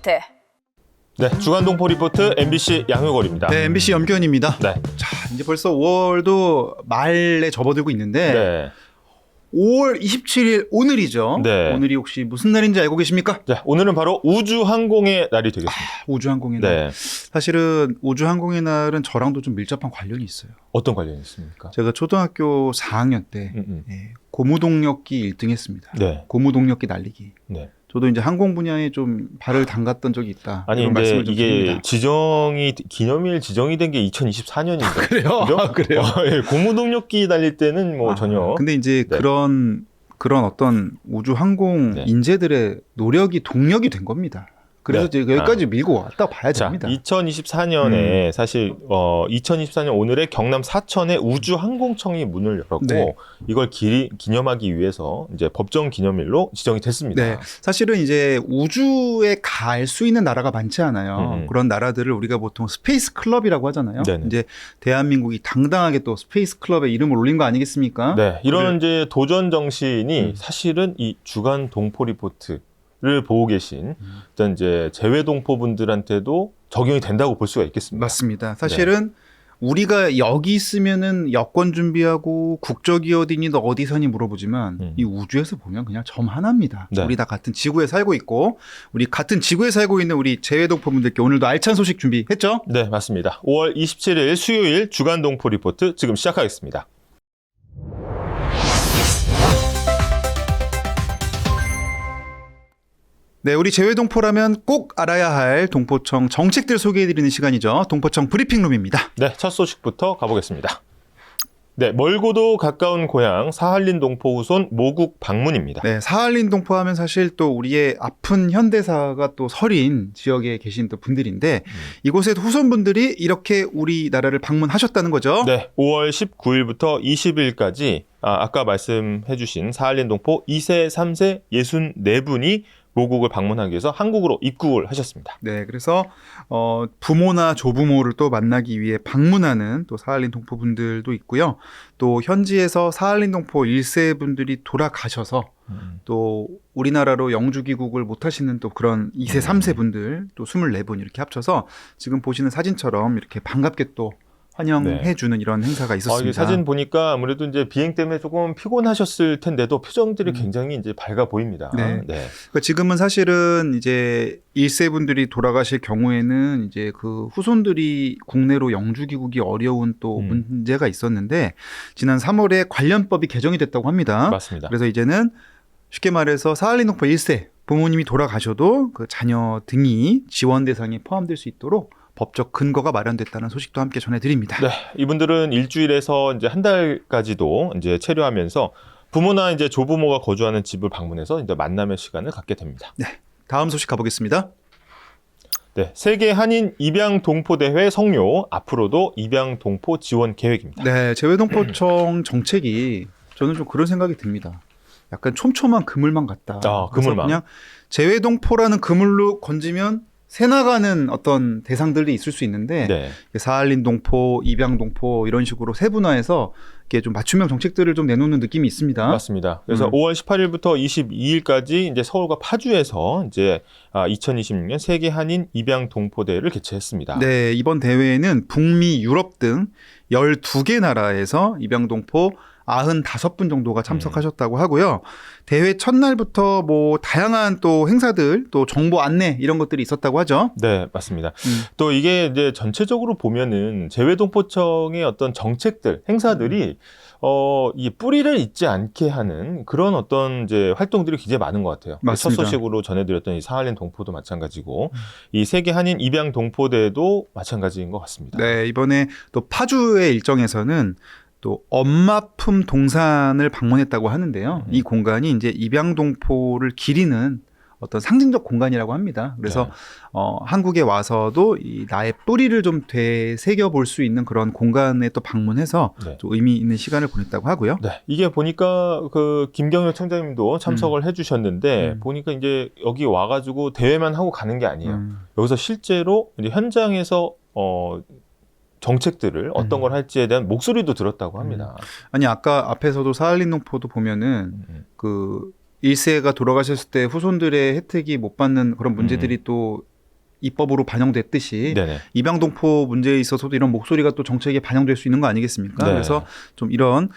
리포트. 네, 주간 동포 리포트 MBC 양효걸입니다. 네, MBC 염기현입니다. 네. 자, 이제 벌써 5월도 말에 접어들고 있는데 네. 5월 27일 오늘이죠. 네. 오늘이 혹시 무슨 날인지 알고 계십니까? 자, 오늘은 바로 우주항공의 날이 되겠습니다. 우주항공의 날. 네. 사실은 우주항공의 날은 저랑도 좀 밀접한 관련이 있어요. 어떤 관련이 있습니까? 제가 초등학교 4학년 때 고무동력기 1등 했습니다. 네. 고무동력기 날리기. 네. 저도 이제 항공 분야에 좀 발을 담갔던 적이 있다. 아니, 이런 근데 말씀을 좀 이게 드립니다. 기념일 지정이 된 게 2024년인데. 그래요? 그죠? 아, 그래요? 예, 고무동력기 달릴 때는 뭐 전혀. 근데 이제 네. 그런 어떤 우주 항공 네. 인재들의 노력이 동력이 된 겁니다. 그래서 네. 이제 여기까지 밀고 왔다 봐야 자, 됩니다. 2024년에 사실 2024년 오늘에 경남 사천에 우주항공청이 문을 열었고 네. 이걸 기념하기 위해서 이제 법정 기념일로 지정이 됐습니다. 네, 사실은 이제 우주에 갈 수 있는 나라가 많지 않아요. 그런 나라들을 우리가 보통 스페이스 클럽이라고 하잖아요. 네네. 이제 대한민국이 당당하게 또 스페이스 클럽에 이름을 올린 거 아니겠습니까? 네, 이런 이제 도전 정신이 사실은 이 주간 동포 리포트를 보고 계신 어떤 이제 재외 동포 분들한테도 적용이 된다고 볼 수가 있겠습니다. 맞습니다. 사실은 우리가 여기 있으면은 여권 준비하고 국적이 어디니 너 어디 사니 물어보지만 이 우주에서 보면 그냥 점 하나입니다. 네. 우리 다 같은 지구에 살고 있고 우리 같은 지구에 살고 있는 우리 재외 동포분들께 오늘도 알찬 소식 준비했죠? 네, 맞습니다. 5월 27일 수요일 주간 동포 리포트 지금 시작하겠습니다. 네, 우리 재외 동포라면 꼭 알아야 할 동포청 정책들 소개해드리는 시간이죠. 동포청 브리핑룸입니다. 네, 첫 소식부터 가보겠습니다. 네, 멀고도 가까운 고향 사할린 동포 후손 모국 방문입니다. 네, 사할린 동포하면 사실 또 우리의 아픈 현대사가 또 서린 지역에 계신 또 분들인데 이곳에 후손분들이 이렇게 우리나라를 방문하셨다는 거죠. 네, 5월 19일부터 20일까지 아까 말씀해 주신 사할린 동포 2세, 3세 64분이 모국을 방문하기 위해서 한국으로 입국을 하셨습니다. 네, 그래서 부모나 조부모를 또 만나기 위해 방문하는 또 사할린 동포분들도 있고요. 또 현지에서 사할린 동포 1세 분들이 돌아가셔서 또 우리나라로 영주 귀국을 못 하시는 또 그런 2세, 3세 분들 또 24분 이렇게 합쳐서 지금 보시는 사진처럼 이렇게 반갑게 또 환영해주는 이런 행사가 있었습니다. 이게 사진 보니까 아무래도 이제 비행 때문에 조금 피곤하셨을 텐데도 표정들이 굉장히 이제 밝아 보입니다. 네. 그러니까 지금은 사실은 이제 1세 분들이 돌아가실 경우에는 이제 그 후손들이 국내로 영주 귀국이 어려운 또 문제가 있었는데 지난 3월에 관련법이 개정이 됐다고 합니다. 맞습니다. 그래서 이제는 쉽게 말해서 사할린 동포 1세 부모님이 돌아가셔도 그 자녀 등이 지원 대상에 포함될 수 있도록 법적 근거가 마련됐다는 소식도 함께 전해드립니다. 네, 이분들은 일주일에서 이제 한 달까지도 이제 체류하면서 부모나 이제 조부모가 거주하는 집을 방문해서 이제 만남의 시간을 갖게 됩니다. 네, 다음 소식 가보겠습니다. 네, 세계 한인 입양 동포 대회 성료 앞으로도 입양 동포 지원 계획입니다. 네, 재외동포청 정책이 저는 좀 그런 생각이 듭니다. 약간 촘촘한 그물망 같다. 그물망. 그냥 재외동포라는 그물로 건지면 새나가는 어떤 대상들이 있을 수 있는데 사할린 동포, 입양 동포 이런 식으로 세분화해서 이렇게 좀 맞춤형 정책들을 좀 내놓는 느낌이 있습니다. 맞습니다. 그래서 5월 18일부터 22일까지 이제 서울과 파주에서 이제 2026년 세계 한인 입양 동포 대회를 개최했습니다. 네, 이번 대회에는 북미, 유럽 등 12개 나라에서 입양 동포 95분 정도가 참석하셨다고 하고요. 대회 첫날부터 뭐 다양한 또 행사들, 또 정보 안내 이런 것들이 있었다고 하죠. 네, 맞습니다. 또 이게 이제 전체적으로 보면은 재외동포청의 어떤 정책들, 행사들이 이 뿌리를 잇지 않게 하는 그런 어떤 이제 활동들이 굉장히 많은 것 같아요. 맞습니다. 첫 소식으로 전해드렸던 이 사할린 동포도 마찬가지고 이 세계 한인 입양 동포대도 마찬가지인 것 같습니다. 네, 이번에 또 파주의 일정에서는 또 엄마품 동산을 방문했다고 하는데요. 이 공간이 이제 입양 동포를 기리는 어떤 상징적 공간이라고 합니다. 그래서 한국에 와서도 이 나의 뿌리를 좀 되새겨 볼 수 있는 그런 공간에 또 방문해서 좀 의미 있는 시간을 보냈다고 하고요. 네, 이게 보니까 그 김경열 청장님도 참석을 해주셨는데 보니까 이제 여기 와가지고 대회만 하고 가는 게 아니에요. 여기서 실제로 이제 현장에서 정책들을 어떤 걸 할지에 대한 목소리도 들었다고 합니다. 아니 아까 앞에서도 사할린 동포도 보면은 그 1세가 돌아가셨을 때 후손들의 혜택이 못 받는 그런 문제들이 또 입법으로 반영됐듯이 네네. 입양동포 문제에 있어서도 이런 목소리가 또 정책에 반영될 수 있는 거 아니겠습니까? 네. 그래서 좀 이런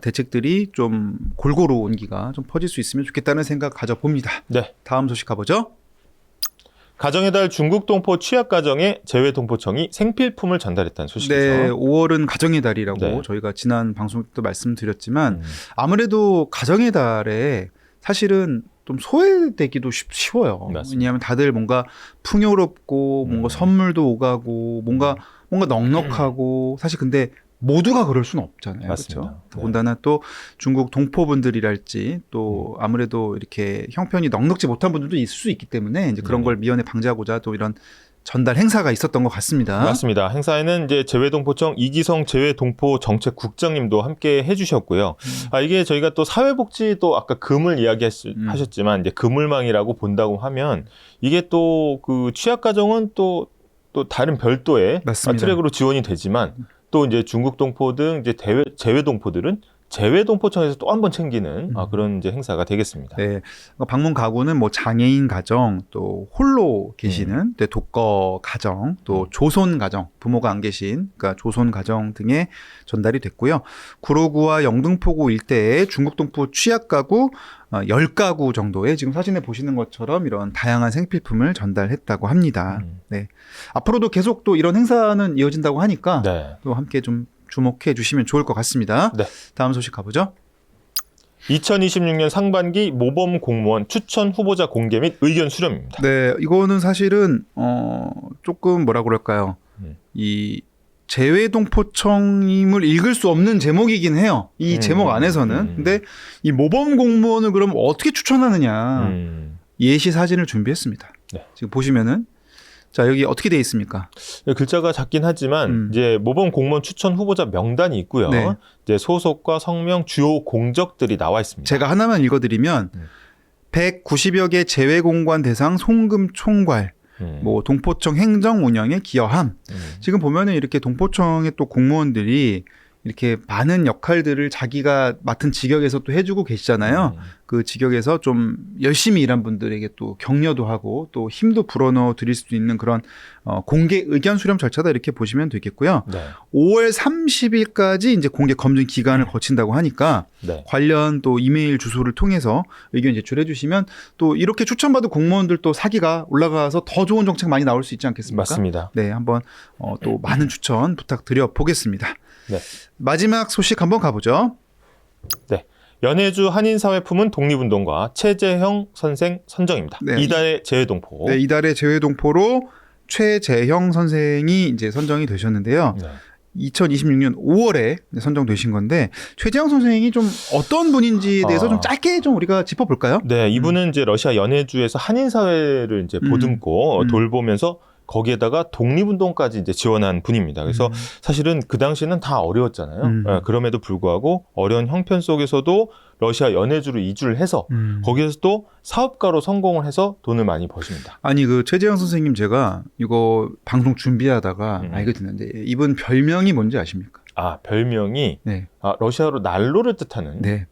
대책들이 좀 골고루 온기가 좀 퍼질 수 있으면 좋겠다는 생각 가져봅니다. 네. 다음 소식 가보죠. 가정의 달 중국 동포 취약 가정에 재외동포청이 생필품을 전달했다는 소식이죠. 네, 5월은 가정의 달이라고 네. 저희가 지난 방송 때도 말씀드렸지만 아무래도 가정의 달에 사실은 좀 소외되기도 쉬워요. 맞습니다. 왜냐하면 다들 뭔가 풍요롭고 뭔가 선물도 오가고 뭔가 넉넉하고 사실 근데 모두가 그럴 수는 없잖아요. 맞습니다. 그렇죠? 네. 더군다나 또 중국 동포분들이랄지 또 아무래도 이렇게 형편이 넉넉지 못한 분들도 있을 수 있기 때문에 이제 그런 걸 미연에 방지하고자 또 이런 전달 행사가 있었던 것 같습니다. 맞습니다. 행사에는 이제 재외동포청 이기성 재외동포 정책국장님도 함께 해주셨고요. 이게 저희가 또 사회복지 또 아까 그물 이야기하셨지만 이제 그물망이라고 본다고 하면 이게 또 그 취약가정은 또 다른 별도의 맞습니다. 트랙으로 지원이 되지만 또 이제 중국 동포 등 이제 재외동포들은 재외동포청에서 또 한 번 챙기는 그런 이제 행사가 되겠습니다. 네, 방문 가구는 뭐 장애인 가정, 또 홀로 계시는 독거 가정, 또 조손 가정, 부모가 안 계신 그러니까 조손 가정 등에 전달이 됐고요. 구로구와 영등포구 일대에 중국 동포 취약 가구 10가구 정도의 지금 사진에 보시는 것처럼 이런 다양한 생필품을 전달했다고 합니다. 네, 앞으로도 계속 또 이런 행사는 이어진다고 하니까 네. 또 함께 좀 주목해 주시면 좋을 것 같습니다. 네. 다음 소식 가보죠. 2026년 상반기 모범 공무원 추천 후보자 공개 및 의견 수렴입니다. 네, 이거는 사실은 조금 뭐라 그럴까요? 이 재외동포청임을 읽을 수 없는 제목이긴 해요. 이 제목 안에서는. 근데 이 모범 공무원을 그럼 어떻게 추천하느냐? 예시 사진을 준비했습니다. 네. 지금 보시면은 자, 여기 어떻게 돼 있습니까? 글자가 작긴 하지만 이제 모범 공무원 추천 후보자 명단이 있고요. 네. 이제 소속과 성명, 주요 공적들이 나와 있습니다. 제가 하나만 읽어드리면 190여 개 재외공관 대상 송금 총괄, 뭐 동포청 행정 운영에 기여함. 지금 보면은 이렇게 동포청의 또 공무원들이 이렇게 많은 역할들을 자기가 맡은 직역에서 또 해주고 계시잖아요. 그 직역에서 좀 열심히 일한 분들에게 또 격려도 하고 또 힘도 불어넣어 드릴 수 있는 그런 공개 의견 수렴 절차다 이렇게 보시면 되겠고요. 네. 5월 30일까지 이제 공개 검증 기간을 거친다고 하니까 네. 관련 또 이메일 주소를 통해서 의견 제출해 주시면 또 이렇게 추천받은 공무원들 또 사기가 올라가서 더 좋은 정책 많이 나올 수 있지 않겠습니까? 맞습니다. 네, 한번 또 많은 추천 부탁드려 보겠습니다. 네. 마지막 소식 한번 가보죠. 네. 연해주 한인사회품은 독립운동가 최재형 선생 선정입니다. 네. 이달의 재외동포. 네, 이달의 재외동포로 최재형 선생이 이제 선정이 되셨는데요. 네. 2026년 5월에 선정되신 건데 최재형 선생이 좀 어떤 분인지에 대해서 좀 짧게 좀 우리가 짚어볼까요? 네, 이분은 이제 러시아 연해주에서 한인사회를 이제 보듬고 돌보면서 거기에다가 독립운동까지 이제 지원한 분입니다. 그래서 사실은 그 당시에는 다 어려웠잖아요. 네, 그럼에도 불구하고 어려운 형편 속에서도 러시아 연해주로 이주를 해서 거기에서도 사업가로 성공을 해서 돈을 많이 버십니다. 아니 그 최재형 선생님 제가 이거 방송 준비하다가 알게 됐는데 이분 별명이 뭔지 아십니까? 아, 별명이 네. 러시아로 난로를 뜻하는. 네.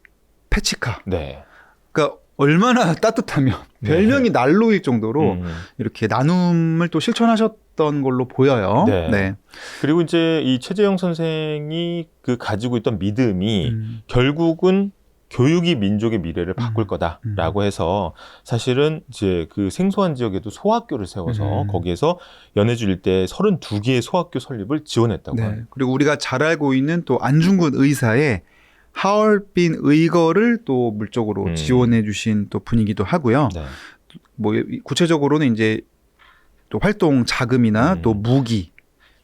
페치카. 네. 그러니까 얼마나 따뜻하면 별명이 난로일 정도로 이렇게 나눔을 또 실천하셨던 걸로 보여요. 네. 네. 그리고 이제 이 최재형 선생이 그 가지고 있던 믿음이 결국은 교육이 민족의 미래를 바꿀 거다라고 해서 사실은 이제 그 생소한 지역에도 소학교를 세워서 거기에서 연해주 일대 32개의 소학교 설립을 지원했다고 네. 합니다. 그리고 우리가 잘 알고 있는 또 안중근 의사의 하얼빈 의거를 또 물적으로 지원해 주신 또 분이기도 하고요. 네. 뭐 구체적으로는 이제 또 활동 자금이나 또 무기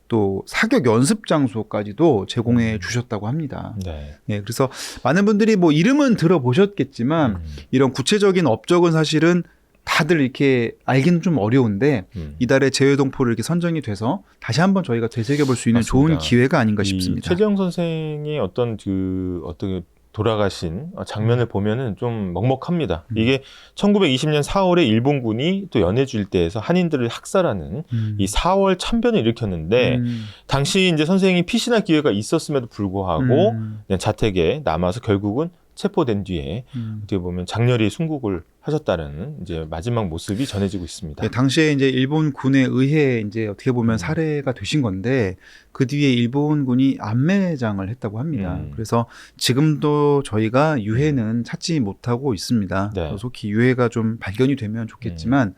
또 사격 연습 장소까지도 제공해 주셨다고 합니다. 네. 네, 그래서 많은 분들이 뭐 이름은 들어보셨겠지만 이런 구체적인 업적은 사실은 다들 이렇게 알기는 좀 어려운데 이달의 재외동포를 이렇게 선정이 돼서 다시 한번 저희가 되새겨볼 수 있는 맞습니다. 좋은 기회가 아닌가 싶습니다. 최재형 선생의 어떤 돌아가신 장면을 보면은 좀 먹먹합니다. 이게 1920년 4월에 일본군이 또 연해주 일대에서 한인들을 학살하는 이 4월 참변을 일으켰는데 당시 이제 선생이 피신할 기회가 있었음에도 불구하고 그냥 자택에 남아서 결국은 체포된 뒤에 어떻게 보면 장렬히 순국을 하셨다는 이제 마지막 모습이 전해지고 있습니다. 네, 당시에 이제 일본군에 의해 이제 어떻게 보면 살해가 되신 건데 그 뒤에 일본군이 안매장을 했다고 합니다. 그래서 지금도 저희가 유해는 찾지 못하고 있습니다. 네. 속히 유해가 좀 발견이 되면 좋겠지만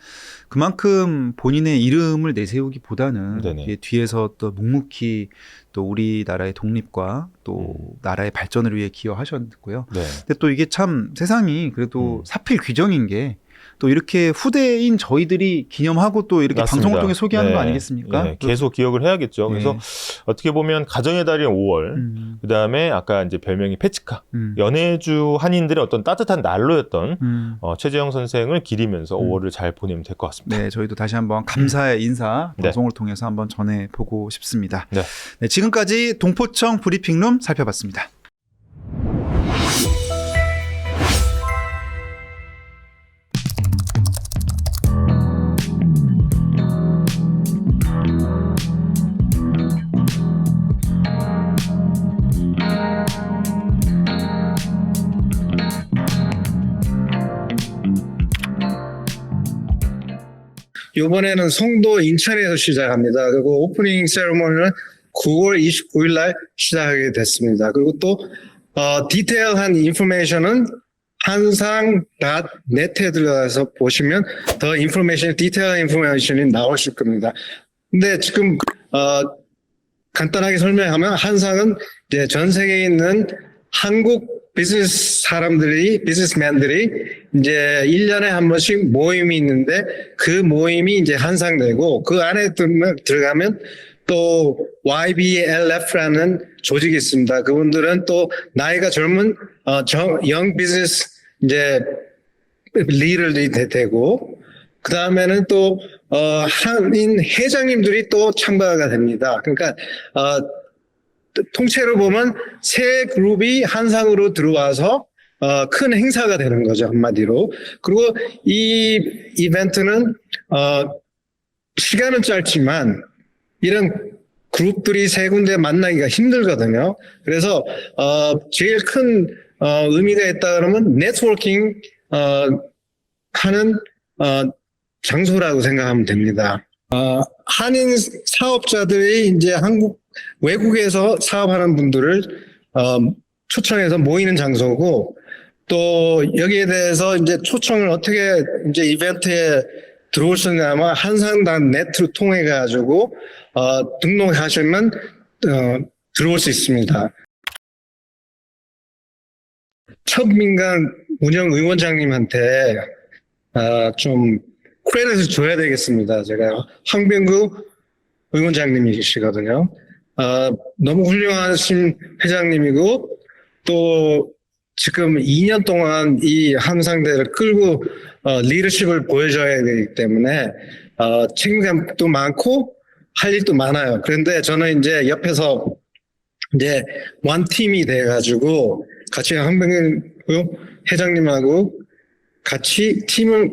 그만큼 본인의 이름을 내세우기보다는 네네. 이게 뒤에서 또 묵묵히 또 우리나라의 독립과 또 나라의 발전을 위해 기여하셨고요. 네. 근데 또 이게 참 세상이 그래도 사필 규정인 게 또 이렇게 후대인 저희들이 기념하고 또 이렇게 맞습니다. 방송을 통해 소개하는 네. 거 아니겠습니까? 네. 계속 기억을 해야겠죠. 네. 그래서 어떻게 보면 가정의 달인 5월, 그다음에 아까 이제 별명이 페치카, 연해주 한인들의 어떤 따뜻한 난로였던 최재형 선생을 기리면서 5월을 잘 보내면 될 것 같습니다. 네, 저희도 다시 한번 감사의 인사 네. 방송을 통해서 한번 전해보고 싶습니다. 네. 네, 지금까지 동포청 브리핑룸 살펴봤습니다. 이번에는 송도 인천에서 시작합니다. 그리고 오프닝 세레모니는 9월 29일 날 시작하게 됐습니다. 그리고 또 디테일한 인포메이션은 한상.net에 들어가서 보시면 더 인포메이션, 디테일한 인포메이션이 나오실 겁니다. 근데 지금 간단하게 설명하면 한상은 이제 전 세계에 있는 한국 비즈니스맨들이 이제 1년에 한 번씩 모임이 있는데 그 모임이 이제 한상되고 그 안에 들어가면 또 YBLF라는 조직이 있습니다. 그분들은 또 나이가 젊은 영 비즈니스 이제 리더들이 되고 그 다음에는 또 한인 회장님들이 또 참가가 됩니다. 그러니까 통째로 보면 세 그룹이 한상으로 들어와서 큰 행사가 되는 거죠, 한마디로. 그리고 이 이벤트는 시간은 짧지만 이런 그룹들이 세 군데 만나기가 힘들거든요. 그래서 제일 큰 의미가 있다 그러면 네트워킹 하는 장소라고 생각하면 됩니다. 한인 사업자들이 이제 외국에서 사업하는 분들을 초청해서 모이는 장소고 또 여기에 대해서 이제 초청을 어떻게 이제 이벤트에 들어올 수 있냐면 한상단 네트를 통해 가지고 등록하시면 들어올 수 있습니다. 첫 민간 운영 의원장님한테 좀 크레딧을 줘야 되겠습니다. 제가 황병구 의원장님이시거든요. 너무 훌륭하신 회장님이고 또 지금 2년 동안 이 한상대를 끌고 리더십을 보여줘야 되기 때문에 책임감도 많고 할 일도 많아요. 그런데 저는 이제 옆에서 이제 원팀이 돼가지고 같이 황병구 회장님하고 같이 팀을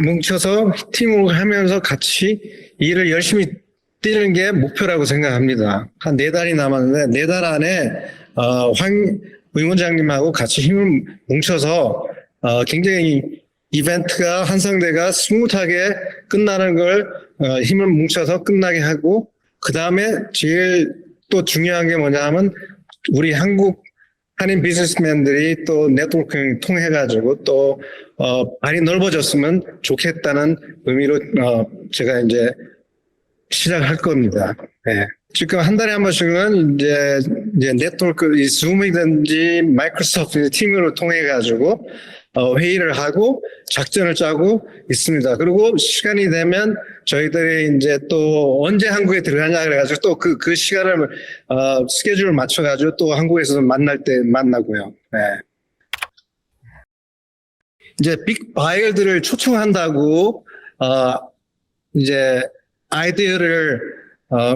뭉쳐서 팀을 하면서 같이 일을 열심히 뛰는 게 목표라고 생각합니다. 한 4달이 남았는데 4달 안에 황 의원장님하고 같이 힘을 뭉쳐서 굉장히 이벤트가 한상대가 스무트하게 끝나는 걸 힘을 뭉쳐서 끝나게 하고 그 다음에 제일 또 중요한 게 뭐냐 하면 우리 한국 한인 비즈니스맨들이 또 네트워킹을 통해 가지고 또 발이 넓어졌으면 좋겠다는 의미로 제가 이제 시작할 겁니다. 네. 지금 한 달에 한 번씩은 이제 네트워크, 줌이든지 마이크로소프트 팀으로 통해 가지고 회의를 하고 작전을 짜고 있습니다. 그리고 시간이 되면 저희들이 이제 또 언제 한국에 들어가냐 그래가지고 또 그 시간을 스케줄을 맞춰가지고 또 한국에서 만날 때 만나고요. 네. 이제 빅 바이어들을 초청한다고 이제 아이디어를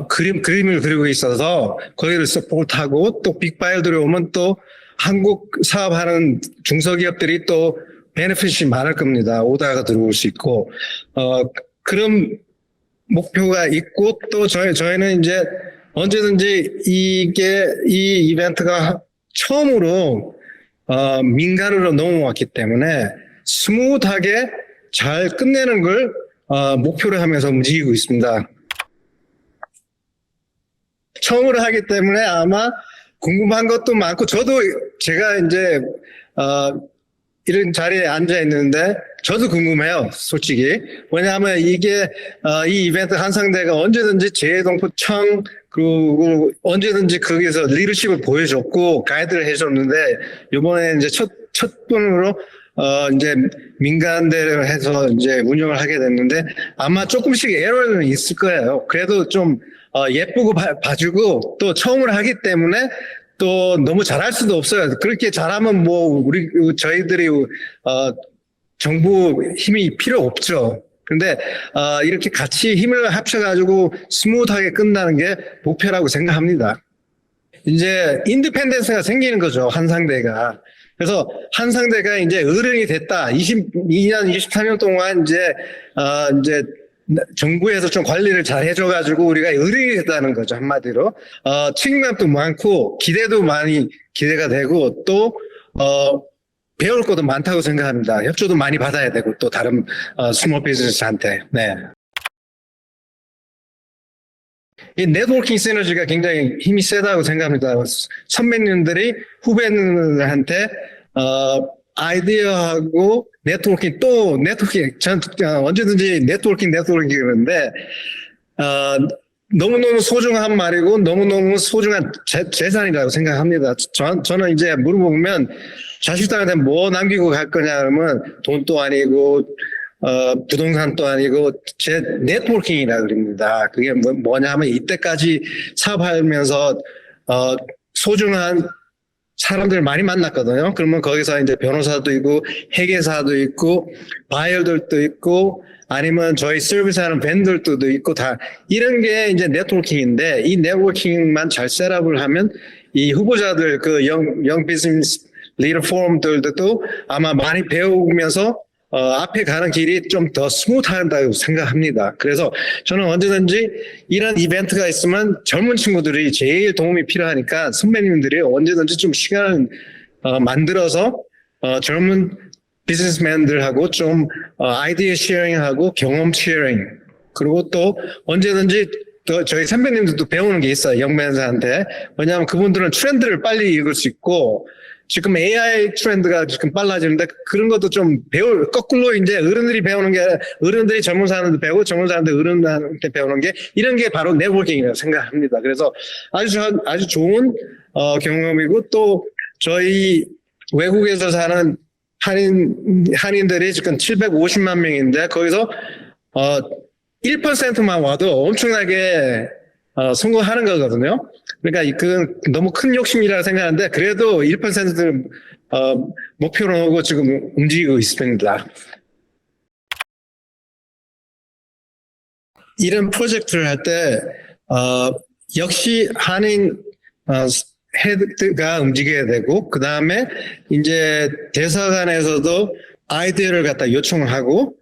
그림을 그리고 있어서 거기를 서포트하고 또 빅 바이어들이 오면 또 한국 사업하는 중소기업들이 또 베네핏이 많을 겁니다. 오다가 들어올 수 있고 그런 목표가 있고 또 저희는 이제 언제든지 이 이벤트가 처음으로 민간으로 넘어왔기 때문에 스무트하게 잘 끝내는 걸 목표로 하면서 움직이고 있습니다. 처음으로 하기 때문에 아마 궁금한 것도 많고, 저도 제가 이제 이런 자리에 앉아 있는데 저도 궁금해요, 솔직히. 왜냐하면 이게 이 이벤트 한상대가 언제든지 재해동포청 그리고 언제든지 거기서 리더십을 보여줬고 가이드를 해줬는데, 이번에 이제 첫 번으로 이제 민간대를 해서 이제 운영을 하게 됐는데 아마 조금씩 에러는 있을 거예요. 그래도 좀 예쁘고 봐주고, 또 처음으로 하기 때문에 또 너무 잘할 수도 없어요. 그렇게 잘하면 뭐 저희들이 정부 힘이 필요 없죠. 근데 이렇게 같이 힘을 합쳐가지고 스무트하게 끝나는 게 목표라고 생각합니다. 이제 인디펜던스가 생기는 거죠, 한상대가. 그래서 한상대가 이제 어른이 됐다. 22년, 23년 동안 이제 정부에서 좀 관리를 잘 해줘가지고 우리가 어른이 됐다는 거죠, 한마디로. 책임감도 많고 기대도 많이 기대가 되고, 또 배울 것도 많다고 생각합니다. 협조도 많이 받아야 되고, 또 다른 스몰 비즈니스한테. 네. 이 네트워킹 시너지가 굉장히 힘이 세다고 생각합니다. 선배님들이 후배들한테 아이디어하고 네트워킹, 또 네트워킹, 언제든지 네트워킹 그러는데 너무너무 소중한 말이고 너무너무 소중한 재산이라고 생각합니다. 저는 이제 물어보면 자식들한테 뭐 남기고 갈 거냐 그러면 돈도 아니고 부동산도 아니고 제 네트워킹이라 그럽니다. 그게 뭐냐 하면 이때까지 사업하면서 소중한 사람들 많이 만났거든요. 그러면 거기서 이제 변호사도 있고 회계사도 있고 바이어들도 있고 아니면 저희 서비스하는 vendor들도 있고, 다 이런 게 이제 네트워킹인데, 이 네트워킹만 잘 셋업을 하면 이 후보자들 그 영 비즈니스 리더 포럼들도 아마 많이 배우면서 앞에 가는 길이 좀 더 스무트하다고 생각합니다. 그래서 저는 언제든지 이런 이벤트가 있으면 젊은 친구들이 제일 도움이 필요하니까 선배님들이 언제든지 좀 시간을 만들어서 젊은 비즈니스맨들하고 좀 아이디어 쉐어링하고 경험 쉐어링, 그리고 또 언제든지 또 저희 선배님들도 배우는 게 있어요, 영매사한테. 왜냐하면 그분들은 트렌드를 빨리 읽을 수 있고, 지금 AI 트렌드가 지금 빨라지는데 그런 것도 좀 거꾸로 이제 어른들이 배우는 게, 어른들이 젊은 사람들 배우고 젊은 사람들 어른한테 배우는 게, 이런 게 바로 네트워킹이라고 생각합니다. 그래서 아주 좋은 경험이고, 또 저희 외국에서 사는 한인들이 지금 750만 명인데 거기서 1%만 와도 엄청나게 성공하는 거거든요. 그러니까 그 너무 큰 욕심이라고 생각하는데 그래도 1%를 목표로 하고 지금 움직이고 있습니다. 이런 프로젝트를 할 때 역시 한인 헤드가 움직여야 되고, 그 다음에 이제 대사관에서도 아이디어를 갖다 요청을 하고,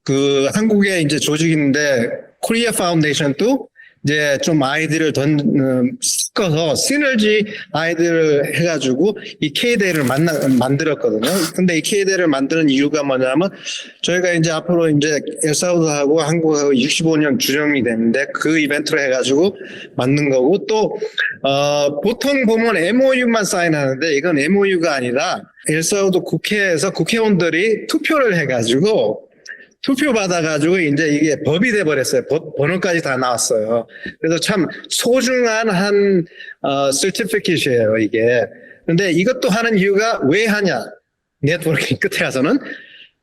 그 한국에 이제 조직인데 코리아 파운데이션도 이제 좀 아이디어를 섞어서 시너지 아이디어를 해가지고 이 K대를 만들었거든요. 근데 이 K대를 만드는 이유가 뭐냐면 저희가 이제 앞으로 이제 엘사우드하고 한국하고 65년 주정이 되는데 그 이벤트를 해가지고 만든 거고, 또 보통 보면 MOU만 사인하는데 이건 MOU가 아니라 엘사우드 국회에서 국회의원들이 투표를 해가지고 투표 받아가지고 이제 이게 법이 돼버렸어요. 번호까지 다 나왔어요. 그래서 참 소중한 한 서티피킷이에요, 이게. 근데 이것도 하는 이유가 왜 하냐? 네트워킹 끝에 가서는.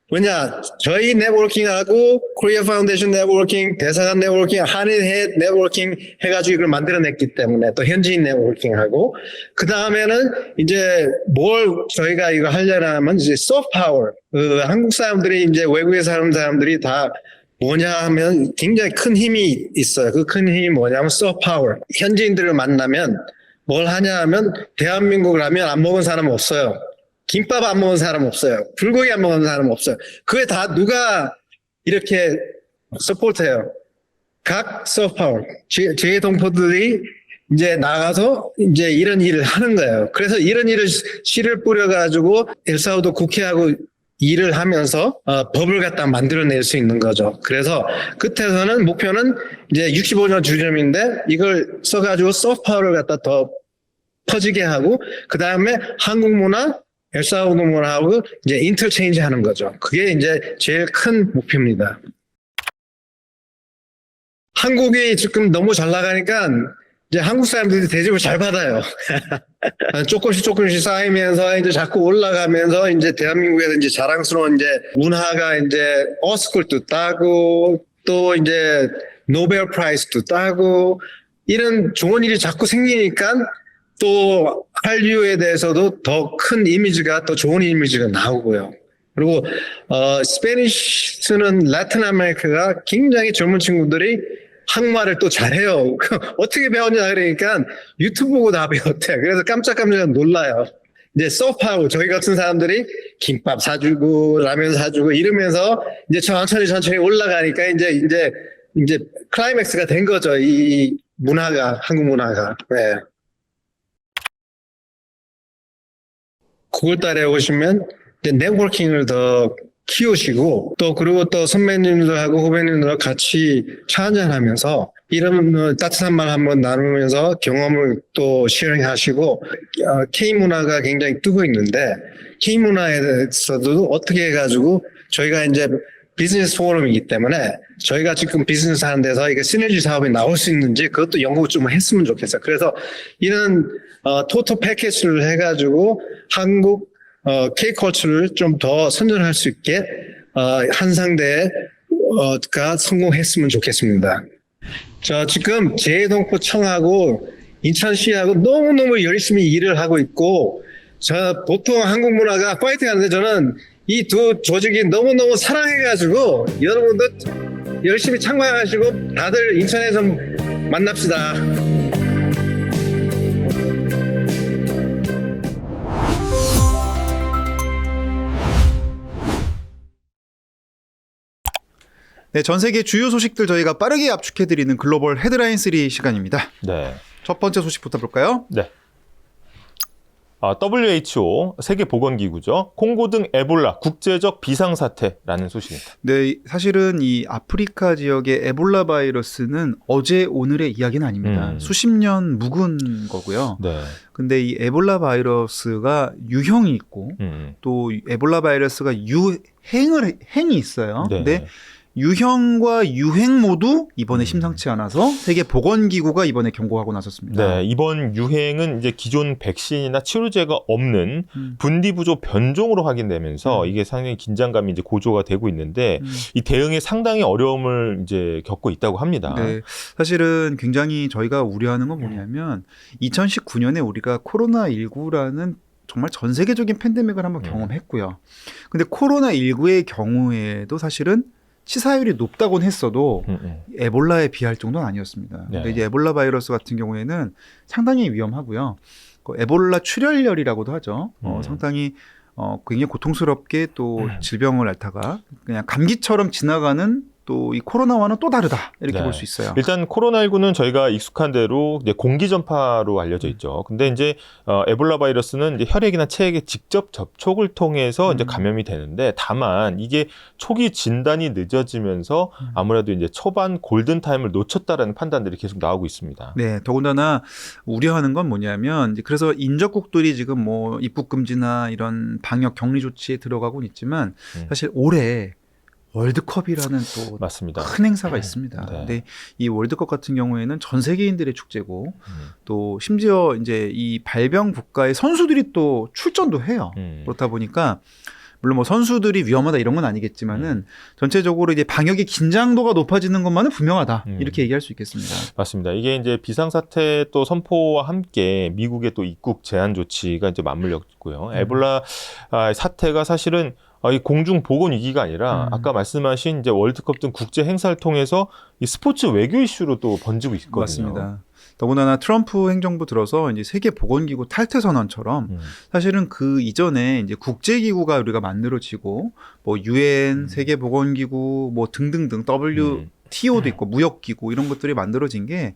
왜냐? 저희 네트워킹하고 코리아 파운데이션 네트워킹, 대사관 네트워킹, 한인 네트워킹 해가지고 이걸 만들어냈기 때문에, 또 현지인 네트워킹하고, 그 다음에는 이제 뭘 저희가 이거 하려면 이제 소프트 파워. 한국 사람들이 이제 외국에 사는 사람들이 다 뭐냐 하면 굉장히 큰 힘이 있어요. 그 큰 힘이 뭐냐면 소프트 파워. 현지인들을 만나면 뭘 하냐 하면 대한민국 라면 안 먹은 사람 없어요. 김밥 안 먹은 사람 없어요. 불고기 안 먹은 사람 없어요. 그게 다 누가 이렇게 서포트해요. 각 소프트 파워. 제 동포들이 이제 나가서 이제 이런 일을 하는 거예요. 그래서 이런 일을 씨를 뿌려가지고 엘사우드 국회하고 일을 하면서 법을 갖다 만들어낼 수 있는 거죠. 그래서 끝에서는 목표는 이제 65년 주점인데 이걸 써가지고 소프트파워를 갖다 더 퍼지게 하고 그 다음에 한국 문화, 엘사우도 문화하고 이제 인터체인지 하는 거죠. 그게 이제 제일 큰 목표입니다. 한국이 지금 너무 잘 나가니까 이제 한국 사람들이 대접을 잘 받아요. 조금씩 쌓이면서 이제 자꾸 올라가면서 이제 대한민국에서 이제 자랑스러운 이제 문화가 이제 어스쿨도 따고 또 이제 노벨 프라이즈도 따고 이런 좋은 일이 자꾸 생기니까 또 한류에 대해서도 더 큰 이미지가 더 좋은 이미지가 나오고요. 그리고 스페니쉬는 라틴 아메리카가 굉장히 젊은 친구들이 한국말을 또 잘해요. 어떻게 배웠냐 그러니까 유튜브 보고 다 배웠대. 그래서 깜짝깜짝 놀라요. 이제 서프하고 저희 같은 사람들이 김밥 사주고 라면 사주고 이러면서 이제 천천히 올라가니까 이제 클라이맥스가 된 거죠. 이 문화가 한국 문화가. 네. 9월달에 오시면 이제 네트워킹을 더 키우시고 그리고 또 선배님들하고 후배님들하고 같이 차 한잔하면서 이런 따뜻한 말 한번 나누면서 경험을 또 쉐어링하시고 K-문화가 굉장히 뜨고 있는데 K-문화에 대해서도 어떻게 해가지고 저희가 이제 비즈니스 포럼이기 때문에 저희가 지금 비즈니스 하는 데서 이게 시너지 사업이 나올 수 있는지 그것도 연구 좀 했으면 좋겠어요. 그래서 이런 토탈 패키지를 해가지고 한국 K-컬처를 좀 더 선전할 수 있게 한상대가 성공했으면 좋겠습니다. 지금 제동포청하고 인천시하고 너무너무 열심히 일을 하고 있고 보통 한국 문화가 파이팅 하는데 저는 이 두 조직이 너무너무 사랑해가지고 여러분도 열심히 참가하시고 다들 인천에서 만납시다. 네, 전 세계 주요 소식들 저희가 빠르게 압축해드리는 글로벌 헤드라인 3 시간입니다. 네. 첫 번째 소식부터 볼까요? 네. WHO 세계보건기구죠. 콩고 등 에볼라 국제적 비상사태라는 소식입니다. 네, 사실은 이 아프리카 지역의 에볼라 바이러스는 어제 오늘의 이야기는 아닙니다. 수십 년 묵은 거고요. 네. 근데 이 에볼라 바이러스가 유형이 있고 또 에볼라 바이러스가 행이 있어요. 네. 근데 유형과 유행 모두 이번에 심상치 않아서 세계보건기구가 이번에 경고하고 나섰습니다. 네, 이번 유행은 이제 기존 백신이나 치료제가 없는 분리부조 변종으로 확인되면서 이게 상당히 긴장감이 이제 고조가 되고 있는데 이 대응에 상당히 어려움을 이제 겪고 있다고 합니다. 네, 사실은 굉장히 저희가 우려하는 건 뭐냐면 2019년에 우리가 코로나19라는 정말 전 세계적인 팬데믹을 한번 경험했고요. 근데 코로나19의 경우에도 사실은 치사율이 높다고는 했어도 에볼라에 비할 정도는 아니었습니다. 네. 근데 이제 에볼라 바이러스 같은 경우에는 상당히 위험하고요. 에볼라 출혈열이라고도 하죠. 상당히 굉장히 고통스럽게 또 질병을 앓다가 그냥 감기처럼 지나가는 또 이 코로나와는 또 다르다 이렇게 네. 볼 수 있어요. 일단 코로나19는 저희가 익숙한 대로 이제 공기 전파로 알려져 있죠. 근데 이제 에볼라 바이러스는 이제 혈액이나 체액의 직접 접촉을 통해서 이제 감염이 되는데 다만 이게 초기 진단이 늦어지면서 아무래도 이제 초반 골든 타임을 놓쳤다라는 판단들이 계속 나오고 있습니다. 네, 더군다나 우려하는 건 뭐냐면 이제 그래서 인접국들이 지금 뭐 입국 금지나 이런 방역 격리 조치에 들어가고는 있지만 사실 올해 월드컵이라는 또 맞습니다. 큰 행사가 있습니다. 네. 근데 이 월드컵 같은 경우에는 전 세계인들의 축제고 또 심지어 이제 이 발병 국가의 선수들이 또 출전도 해요. 그렇다 보니까 물론 뭐 선수들이 위험하다 이런 건 아니겠지만은 전체적으로 이제 방역의 긴장도가 높아지는 것만은 분명하다 이렇게 얘기할 수 있겠습니다. 맞습니다. 이게 이제 비상사태 또 선포와 함께 미국의 또 입국 제한 조치가 이제 맞물렸고요. 에볼라 사태가 사실은 이 공중 보건 위기가 아니라 아까 말씀하신 이제 월드컵 등 국제 행사를 통해서 이 스포츠 외교 이슈로 또 번지고 있거든요. 맞습니다. 더군다나 트럼프 행정부 들어서 이제 세계보건기구 탈퇴 선언처럼 사실은 그 이전에 이제 국제기구가 우리가 만들어지고 뭐 UN, 세계보건기구 뭐 등등등 TO도 있고 무역기구 이런 것들이 만들어진 게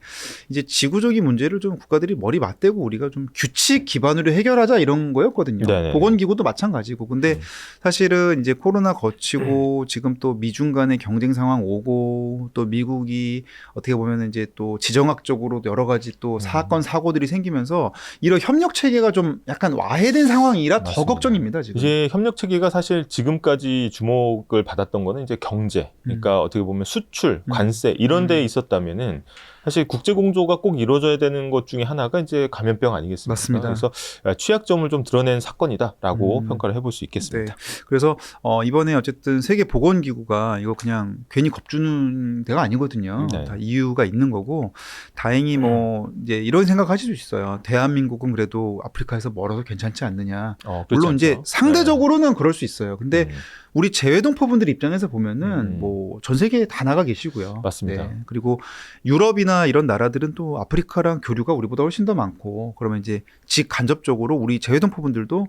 이제 지구적인 문제를 좀 국가들이 머리 맞대고 우리가 좀 규칙 기반으로 해결하자 이런 거였거든요. 네네. 보건기구도 마찬가지고. 근데 사실은 이제 코로나 거치고 지금 또 미중 간의 경쟁 상황 오고 또 미국이 어떻게 보면 이제 또 지정학적으로 여러 가지 또 사건 사고들이 생기면서 이런 협력 체계가 좀 약간 와해된 상황이라 더 맞습니다. 걱정입니다, 지금. 이제 협력 체계가 사실 지금까지 주목을 받았던 거는 이제 경제, 그러니까 어떻게 보면 수출, 관세 이런 데에 있었다면은 사실 국제 공조가 꼭 이루어져야 되는 것 중에 하나가 이제 감염병 아니겠습니까? 맞습니다. 그래서 취약점을 좀 드러낸 사건이다라고 평가를 해볼 수 있겠습니다. 네. 그래서 이번에 어쨌든 세계 보건기구가 이거 그냥 괜히 겁주는 데가 아니거든요. 네. 다 이유가 있는 거고 다행히 뭐 이제 이런 생각하실 수 있어요. 대한민국은 그래도 아프리카에서 멀어서 괜찮지 않느냐. 그렇지 물론 이제 않죠? 상대적으로는 그럴 수 있어요. 근데 네. 우리 재외동포분들 입장에서 보면은 뭐 전 세계에 다 나가 계시고요. 맞습니다. 네. 그리고 유럽이나 이런 나라들은 또 아프리카랑 교류가 우리보다 훨씬 더 많고 그러면 이제 직간접적으로 우리 재외동포분들도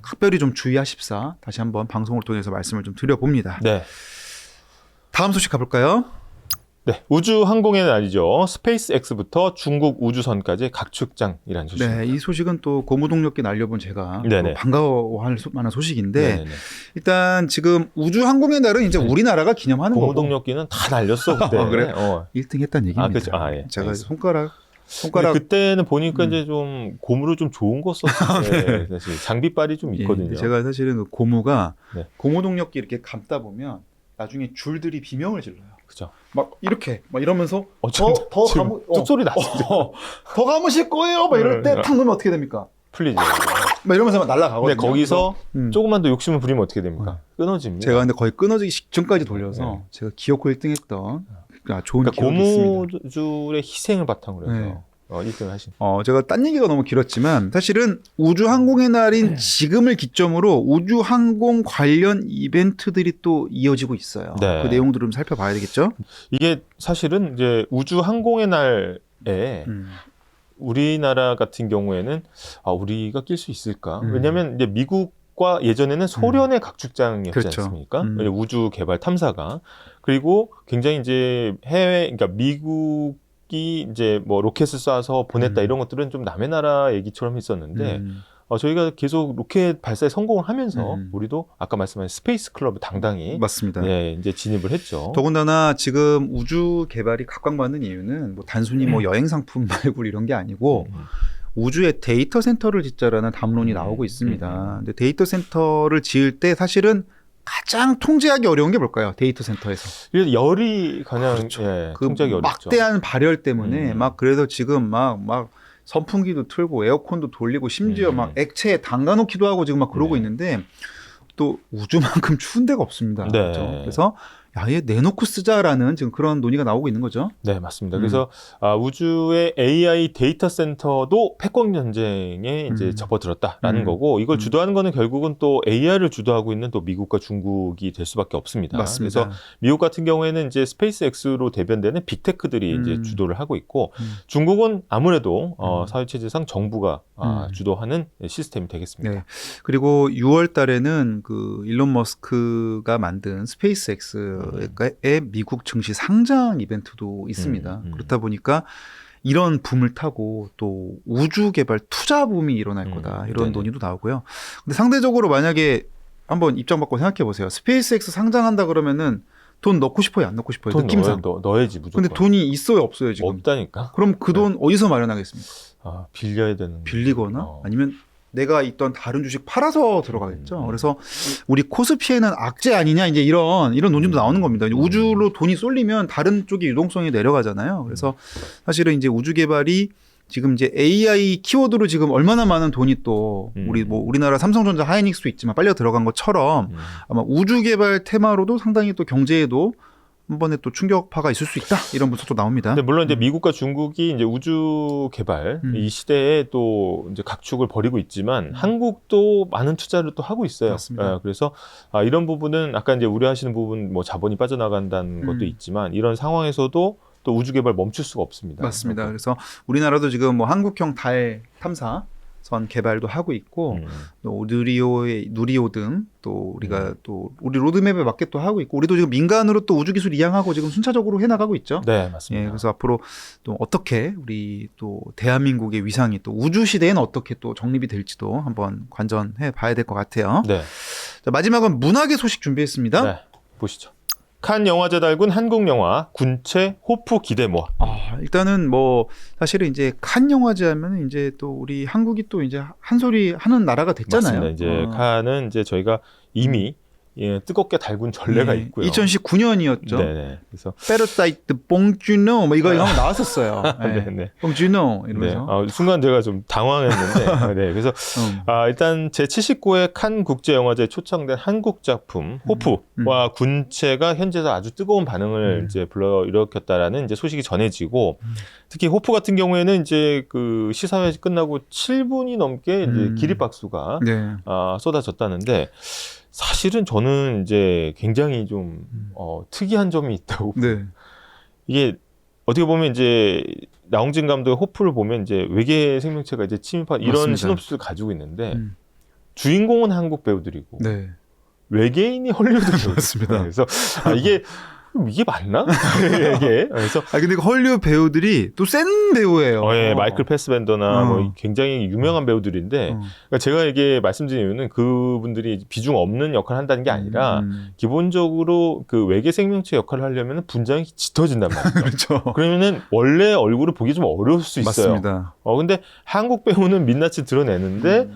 각별히 좀 주의하십사 다시 한번 방송을 통해서 말씀을 좀 드려봅니다. 네. 다음 소식 가볼까요? 네, 우주 항공의 날이죠. 스페이스X부터 중국 우주선까지 각축장이라는 소식입니다. 네, 이 소식은 또 고무동력기 날려본 제가 네네. 또 반가워할 만한 소식인데 네네네. 일단 지금 우주항공의 날은 이제 우리나라가 기념하는 거고 고무동력기는 다 날렸어 그때. 그래? 어. 1등 했다는 얘기입니다. 그렇죠. 예. 제가 알겠습니다. 손가락 근데 그때는 보니까 이제 좀 고무를 좀 좋은 거 썼는데 사실 장비빨이 좀 있거든요. 예, 제가 사실은 그 고무가 네. 고무동력기 이렇게 감다 보면 나중에 줄들이 비명을 질러요. 그죠. 막 이렇게 막 이러면서 지금 더 감으 뚝 소리 났어. 더 감으실 거예요. 막 이럴 때 탁 놓으면 어떻게 됩니까? 풀리죠. 막 이러면서 막 날아가거든요. 근데 거기서 그래서, 조금만 더 욕심을 부리면 어떻게 됩니까? 끊어집니다. 제가 근데 거의 끊어지기 직전까지 돌려서 네. 제가 기어코 1등했던 좋은 그러니까 기억이 있습니다. 고무줄의 희생을 바탕으로 해서 네. 1등을 하신. 제가 딴 얘기가 너무 길었지만 사실은 우주항공의 날인 지금을 기점으로 우주항공 관련 이벤트들이 또 이어지고 있어요. 네. 그 내용들을 좀 살펴봐야 되겠죠? 이게 사실은 이제 우주 항공의 날에 우리나라 같은 경우에는 우리가 낄 수 있을까? 왜냐하면 이제 미국과 예전에는 소련의 각축장이었지 그렇죠. 않습니까? 우주 개발 탐사가 그리고 굉장히 이제 그러니까 미국이 이제 뭐 로켓을 쏴서 보냈다 이런 것들은 좀 남의 나라 얘기처럼 있었는데 저희가 계속 로켓 발사에 성공을 하면서 우리도 아까 말씀하신 스페이스 클럽 당당히 맞습니다. 네, 이제 진입을 했죠. 더군다나 지금 우주 개발이 각광받는 이유는 뭐 단순히 뭐 여행 상품 발굴 이런 게 아니고 우주에 데이터 센터를 짓자라는 담론이 나오고 있습니다. 근데 데이터 센터를 지을 때 사실은 가장 통제하기 어려운 게 뭘까요? 데이터 센터에서. 열이 가장 그렇죠. 예, 그 통제하기 어렵죠. 막대한 발열 때문에 막 그래서 지금 막 선풍기도 틀고 에어컨도 돌리고 심지어 막 액체에 담가놓기도 하고 지금 막 그러고 있는데 또 우주만큼 추운 데가 없습니다. 네. 그렇죠? 그래서 아예 내놓고 쓰자라는 지금 그런 논의가 나오고 있는 거죠. 네, 맞습니다. 그래서 우주의 AI 데이터 센터도 패권 전쟁에 이제 접어들었다라는 거고 이걸 주도하는 거는 결국은 또 AI를 주도하고 있는 또 미국과 중국이 될 수밖에 없습니다. 맞습니다. 그래서 미국 같은 경우에는 이제 스페이스X로 대변되는 빅테크들이 이제 주도를 하고 있고 중국은 아무래도 사회체제상 정부가 주도하는 시스템이 되겠습니다. 네. 그리고 6월 달에는 그 일론 머스크가 만든 스페이스X의 미국 증시 상장 이벤트도 있습니다. 그렇다 보니까 이런 붐을 타고 또 우주 개발 투자 붐이 일어날 거다. 이런 네네. 논의도 나오고요. 근데 상대적으로 만약에 한번 입장 바꿔 생각해 보세요. 스페이스X 상장한다 그러면은 돈 넣고 싶어요, 안 넣고 싶어요? 돈 느낌상. 넣어야지 무조건. 근데 돈이 있어요, 없어요, 지금? 없다니까. 그럼 그 돈 어디서 마련하겠습니까? 빌려야 되는. 빌리거나 아니면 내가 있던 다른 주식 팔아서 들어가겠죠. 그래서 우리 코스피에는 악재 아니냐 이제 이런 논의도 나오는 겁니다. 우주로 돈이 쏠리면 다른 쪽의 유동성이 내려가잖아요. 그래서 사실은 이제 우주 개발이 지금 이제 AI 키워드로 지금 얼마나 많은 돈이 또 우리나라 삼성전자 하이닉스도 있지만 빨려 들어간 것처럼 아마 우주 개발 테마로도 상당히 또 경제에도 한 번에 또 충격파가 있을 수 있다 이런 분석도 나옵니다. 근데 물론 이제 미국과 중국이 이제 우주 개발 이 시대에 또 이제 각축을 벌이고 있지만 한국도 많은 투자를 또 하고 있어요. 맞습니다. 그래서 이런 부분은 아까 이제 우려하시는 부분 뭐 자본이 빠져나간다는 것도 있지만 이런 상황에서도 또 우주 개발 멈출 수가 없습니다. 맞습니다. 그래서 우리나라도 지금 뭐 한국형 달 탐사 선 개발도 하고 있고 음. 또 누리호 등 또 우리가 또 우리 로드맵에 맞게 또 하고 있고 우리도 지금 민간으로 또 우주 기술 이양하고 지금 순차적으로 해나가고 있죠. 네, 맞습니다. 예, 그래서 앞으로 또 어떻게 우리 또 대한민국의 위상이 또 우주 시대에는 어떻게 또 정립이 될지도 한번 관전해 봐야 될 것 같아요. 네. 자, 마지막은 문학의 소식 준비했습니다. 네, 보시죠. 칸 영화제 달군 한국 영화 군체 호프 기대모아. 일단은 뭐 사실은 이제 칸 영화제 하면 이제 또 우리 한국이 또 이제 한 소리 하는 나라가 됐잖아요. 맞습니다. 이제 칸은 이제 저희가 이미 뜨겁게 달군 전례가 있고요. 2019년이었죠. 네네. 그래서 페르사이트 봉주노 뭐 이거 나왔었어요. 네. 네네. 봉주노 네. 이러면서. 순간 제가 좀 당황했는데, 네. 그래서 일단 제 79회 칸 국제영화제에 초청된 한국 작품 호프와 군체가 현재서 아주 뜨거운 반응을 이제 불러일으켰다라는 이제 소식이 전해지고, 특히 호프 같은 경우에는 이제 그 시사회 끝나고 7분이 넘게 이제 기립박수가 네. 쏟아졌다는데. 사실은 저는 이제 굉장히 좀 특이한 점이 있다고. 네. 이게 어떻게 보면 이제 나홍진 감독의 호프를 보면 이제 외계 생명체가 이제 침입한 이런 맞습니다. 시놉시스를 가지고 있는데 주인공은 한국 배우들이고 네. 외계인이 헐리우드 배우들. 맞습니다. 그래서 이게 맞나? 이게 그래서 근데 그 헐리우드 배우들이 또 센 배우예요. 예, 마이클 패스벤더나 뭐 굉장히 유명한 배우들인데 그러니까 제가 이게 말씀드린 이유는 그분들이 비중 없는 역할을 한다는 게 아니라 기본적으로 그 외계 생명체 역할을 하려면 분장이 짙어진단 말이에요. 그렇죠. 그러면은 원래 얼굴을 보기 좀 어려울 수 있어요. 맞습니다. 근데 한국 배우는 민낯을 드러내는데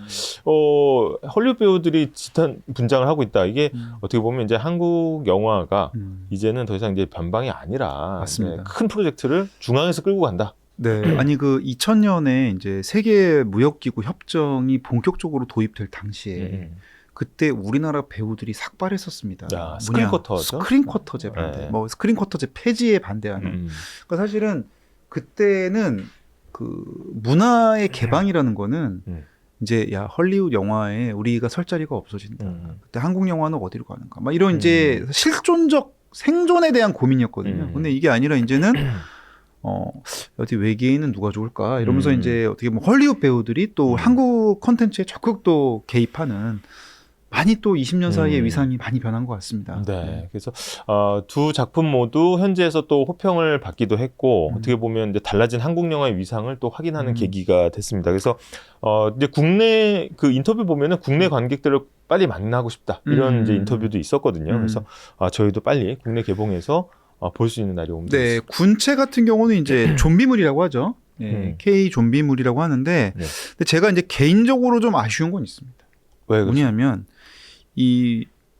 헐리우드 배우들이 짙은 분장을 하고 있다. 이게 어떻게 보면 이제 한국 영화가 이제는 더 이상 이제 변방이 아니라 맞습니다. 큰 프로젝트를 중앙에서 끌고 간다. 네. 아니 그 2000년에 이제 세계 무역기구 협정이 본격적으로 도입될 당시에 그때 우리나라 배우들이 삭발했었습니다. 스크린쿼터죠? 스크린쿼터제 반대. 네. 뭐 스크린쿼터제 폐지에 반대하는. 그러니까 사실은 그때는 그 문화의 개방이라는 거는 이제 야 헐리우드 영화에 우리가 설 자리가 없어진다. 그때 한국 영화는 어디로 가는가? 막 이런 이제 실존적 생존에 대한 고민이었거든요. 근데 이게 아니라 이제는 어디 외계인은 누가 좋을까? 이러면서 이제 어떻게 보면 헐리우드 배우들이 또 한국 콘텐츠에 적극 또 개입하는 많이 또 20년 사이에 위상이 많이 변한 것 같습니다. 네. 그래서 두 작품 모두 현지에서 또 호평을 받기도 했고 어떻게 보면 이제 달라진 한국 영화의 위상을 또 확인하는 계기가 됐습니다. 그래서 이제 국내 그 인터뷰 보면은 국내 관객들을 빨리 만나고 싶다 이런 이제 인터뷰도 있었거든요. 그래서 저희도 빨리 국내 개봉해서 볼 수 있는 날이 오면 네, 되겠습니다. 군체 같은 경우는 이제 좀비물이라고 하죠. 네, K 좀비물이라고 하는데, 네. 근데 제가 이제 개인적으로 좀 아쉬운 건 있습니다. 왜 그렇죠? 뭐냐면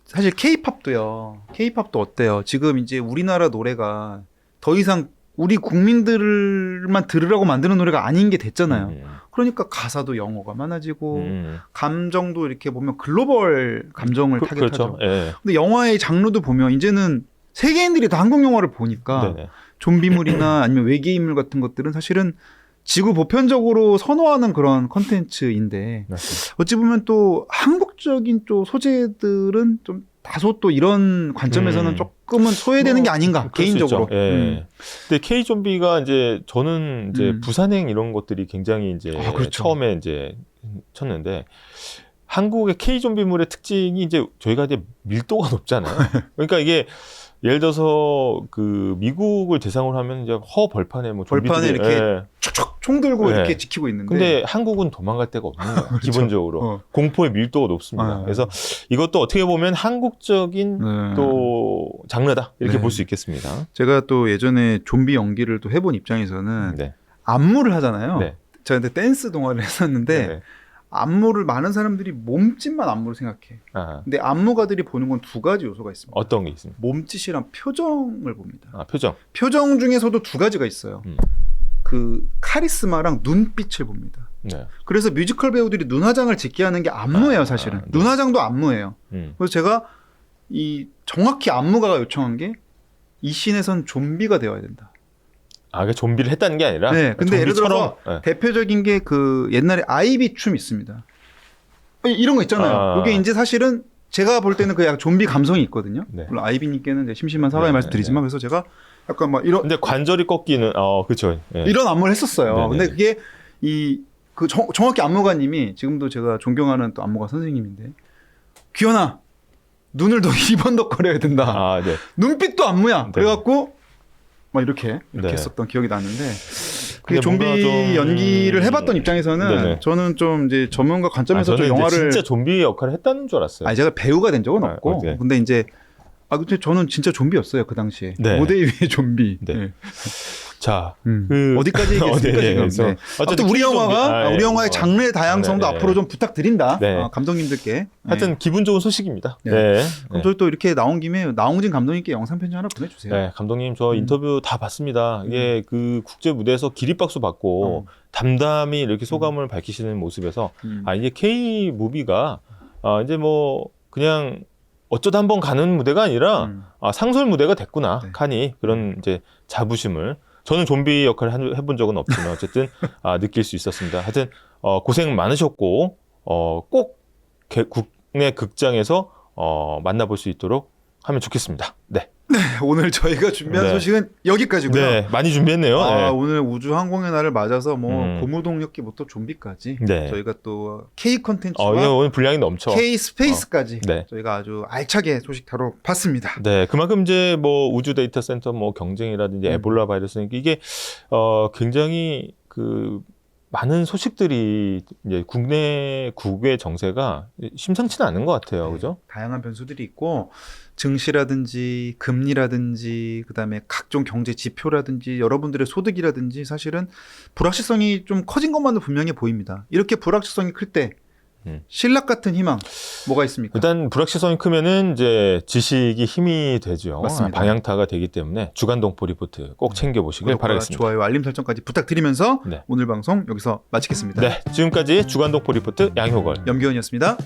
사실 K-팝도요. K-팝도 어때요? 지금 이제 우리나라 노래가 더 이상 우리 국민들만 들으라고 만드는 노래가 아닌 게 됐잖아요. 그러니까 가사도 영어가 많아지고 감정도 이렇게 보면 글로벌 감정을 타겟하죠. 그렇죠. 예. 근데 영화의 장르도 보면 이제는 세계인들이 다 한국 영화를 보니까 네네. 좀비물이나 아니면 외계인물 같은 것들은 사실은 지구 보편적으로 선호하는 그런 컨텐츠인데 맞습니다. 어찌 보면 또 한국적인 또 소재들은 좀 다소 또 이런 관점에서는 조금은 소외되는 게 아닌가 개인적으로. 예. 근데 K 좀비가 이제 저는 이제 부산행 이런 것들이 굉장히 이제 그렇죠. 처음에 이제 쳤는데 한국의 K 좀비물의 특징이 이제 저희가 이제 밀도가 높잖아요. 그러니까 이게 예를 들어서 그 미국을 대상으로 하면 이제 허 벌판에 뭐 벌판에 좀비들이, 이렇게 촉촉 총 들고 네. 이렇게 지키고 있는데. 근데 한국은 도망갈 데가 없는 거예요. 그렇죠. 기본적으로 공포의 밀도가 높습니다. 그래서 이것도 어떻게 보면 한국적인 또 장르다 이렇게 네. 볼 수 있겠습니다. 제가 또 예전에 좀비 연기를 또 해본 입장에서는 네. 안무를 하잖아요. 네. 제가 그때 댄스 동아리를 했었는데 네. 안무를 많은 사람들이 몸짓만 안무를 생각해. 근데 안무가들이 보는 건 두 가지 요소가 있습니다. 어떤 게 있습니까? 몸짓이랑 표정을 봅니다. 표정. 표정 중에서도 두 가지가 있어요. 그 카리스마랑 눈빛을 봅니다. 네. 그래서 뮤지컬 배우들이 눈화장을 짓게 하는 게 안무예요, 사실은. 네. 눈화장도 안무예요. 그래서 제가 정확히 안무가가 요청한 게 이 씬에선 좀비가 되어야 된다. 그러니까 좀비를 했다는 게 아니라. 네, 근데 예를 들어서 네. 대표적인 게 그 옛날에 아이비 춤 있습니다. 이런 거 있잖아요. 이게 이제 사실은 제가 볼 때는 그 약간 좀비 감성이 있거든요. 네. 물론 아이비님께는 심심한 사과의 말씀드리지만 그래서 제가 약간 막 이런 근데 관절이 꺾이는, 그렇죠. 네. 이런 안무를 했었어요. 네네. 근데 그게 그 정확히 안무가님이 지금도 제가 존경하는 또 안무가 선생님인데 규현아 눈을 더 2번 더 거려야 된다. 아, 네. 눈빛도 안무야. 네. 그래갖고 막 이렇게 네. 했었던 기억이 나는데 근데 그게 좀비 뭔가 좀- 연기를 해봤던 입장에서는 네네. 저는 좀 이제 전문가 관점에서 좀 저는 이제 영화를 진짜 좀비 역할을 했다는 줄 알았어요. 아니 제가 배우가 된 적은 아, 없고 오케이. 근데 이제 근데 저는 진짜 좀비였어요 그 당시에 네. 무대 위의 좀비. 네. 네. 자, 어디까지 얘기했습니까 네, 지금? 그래서 네. 어쨌든 아무튼 우리 키 좀비. 영화가 우리 영화의 장르의 다양성도 네, 네. 앞으로 좀 부탁드린다. 네. 감독님들께. 하여튼 기분 좋은 소식입니다. 네. 네. 그럼 저희 또 이렇게 나온 김에 나홍진 감독님께 영상 편지 하나 보내주세요. 네, 감독님 저 인터뷰 다 봤습니다. 이게 그 국제 무대에서 기립박수 받고 담담히 이렇게 소감을 밝히시는 모습에서 이게 K 무비가 이제 뭐 그냥 어쩌다 한번 가는 무대가 아니라 상설 무대가 됐구나. 네. 칸이 그런 이제 자부심을 저는 좀비 역할을 해본 적은 없지만 어쨌든 느낄 수 있었습니다. 하여튼 고생 많으셨고 꼭 국내 극장에서 만나볼 수 있도록 하면 좋겠습니다. 네. 오늘 저희가 준비한 네. 소식은 여기까지고요. 네, 많이 준비했네요. 네. 오늘 우주항공의 날을 맞아서 뭐 음. 고무동력기부터 좀비까지 네. 저희가 또 K 컨텐츠와 이거 오늘 분량이 넘쳐. K 스페이스까지 네. 저희가 아주 알차게 소식 다뤄봤습니다. 네, 그만큼 이제 뭐 우주 데이터 센터 뭐 경쟁이라든지 에볼라 바이러스 이게 굉장히 그 많은 소식들이 이제 국내 정세가 심상치는 않은 것 같아요, 그죠? 다양한 변수들이 있고 증시라든지 금리라든지 그다음에 각종 경제 지표라든지 여러분들의 소득이라든지 사실은 불확실성이 좀 커진 것만은 분명해 보입니다. 이렇게 불확실성이 클 때 신락 같은 희망 뭐가 있습니까? 일단 불확실성이 크면은 이제 지식이 힘이 되죠. 맞습니다. 방향타가 되기 때문에 주간 동포 리포트 꼭 챙겨보시길 구독과 바라겠습니다. 좋아요, 알림 설정까지 부탁드리면서 네. 오늘 방송 여기서 마치겠습니다. 네, 지금까지 주간 동포 리포트 양효걸. 염기훈이었습니다.